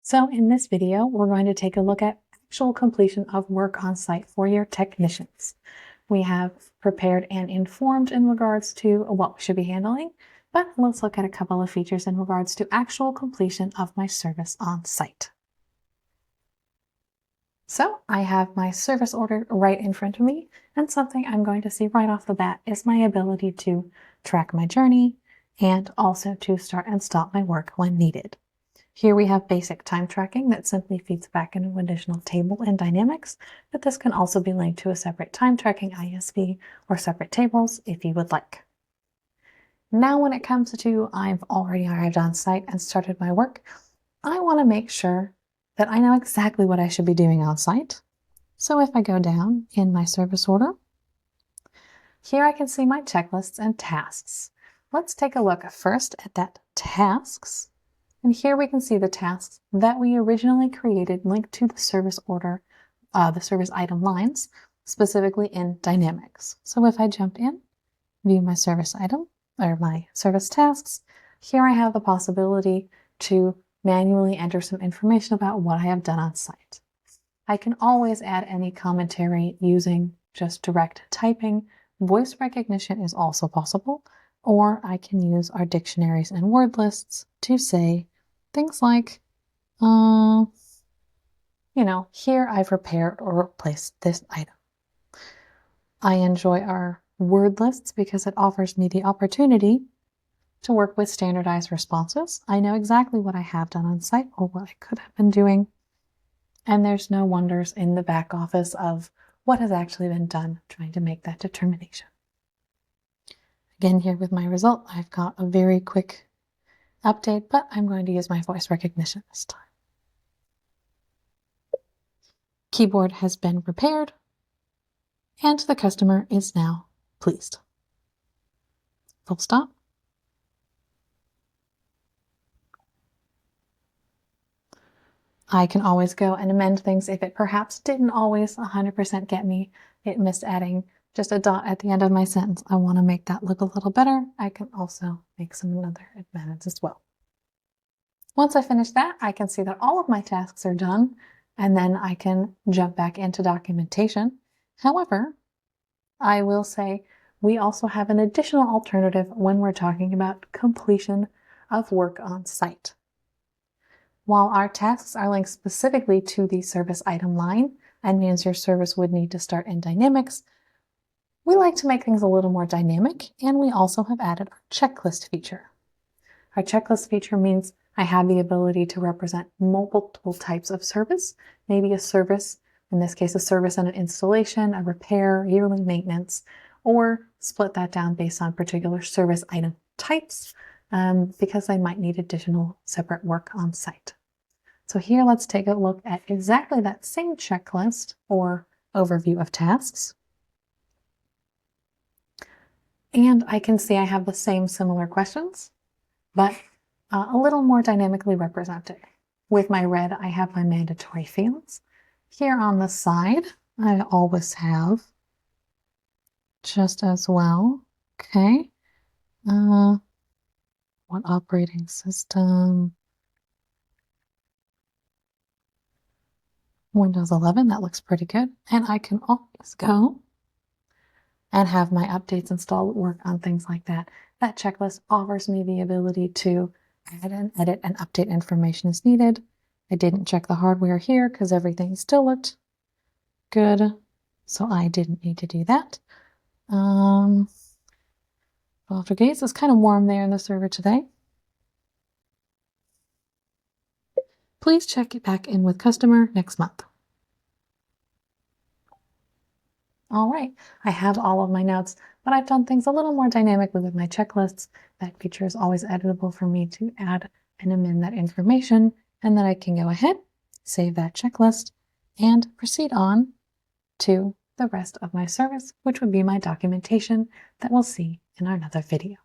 So in this video, we're going to take a look at actual completion of work on site for your technicians. We have prepared and informed in regards to what we should be handling, but let's look at a couple of features in regards to actual completion of my service on site. So I have my service order right in front of me, and something I'm going to see right off the bat is my ability to track my journey and also to start and stop my work when needed. Here we have basic time tracking that simply feeds back into an additional table in Dynamics, but this can also be linked to a separate time tracking ISV or separate tables if you would like. Now when it comes to I've already arrived on site and started my work, I want to make sure that I know exactly what I should be doing on site. So if I go down in my service order, here I can see my checklists and tasks. Let's take a look first at that tasks. And here we can see the tasks that we originally created linked to the service order, the service item lines, specifically in Dynamics. So if I jump in, view my service item, or my service tasks, here I have the possibility to manually enter some information about what I have done on site. I can always add any commentary using just direct typing. Voice recognition is also possible, or I can use our dictionaries and word lists to say things like, here I've repaired or replaced this item. I enjoy our word lists because it offers me the opportunity to work with standardized responses. I know exactly what I have done on site or what I could have been doing, and there's no wonders in the back office of what has actually been done trying to make that determination. Again, here with my result, I've got a very quick update, but I'm going to use my voice recognition this time. Keyboard has been repaired, and the customer is now pleased. Full stop. I can always go and amend things if it perhaps didn't always 100% get me. It missed adding just a dot at the end of my sentence. I want to make that look a little better. I can also make some other amendments as well. Once I finish that, I can see that all of my tasks are done, and then I can jump back into documentation. However, I will say we also have an additional alternative when we're talking about completion of work on site. While our tasks are linked specifically to the service item line and means your service would need to start in Dynamics, we like to make things a little more dynamic, and we also have added our checklist feature. Our checklist feature means I have the ability to represent multiple types of service, maybe a service, in this case a service and an installation, a repair, yearly maintenance, or split that down based on particular service item types because I might need additional separate work on site. So here let's take a look at exactly that same checklist or overview of tasks. And I can see I have the same similar questions, but a little more dynamically represented. With my red, I have my mandatory fields. Here on the side, I always have just as well. Okay. What operating system? Windows 11, that looks pretty good. And I can always go and have my updates installed, work on things like that. That checklist offers me the ability to add and edit and update information as needed. I didn't check the hardware here because everything still looked good, so I didn't need to do that. 12 degrees, it's kind of warm there in the server today. Please check it back in with customer next month. All right, I have all of my notes, but I've done things a little more dynamically with my checklists. That feature is always editable for me to add and amend that information, and then I can go ahead, save that checklist, and proceed on to the rest of my service, which would be my documentation that we'll see in another video.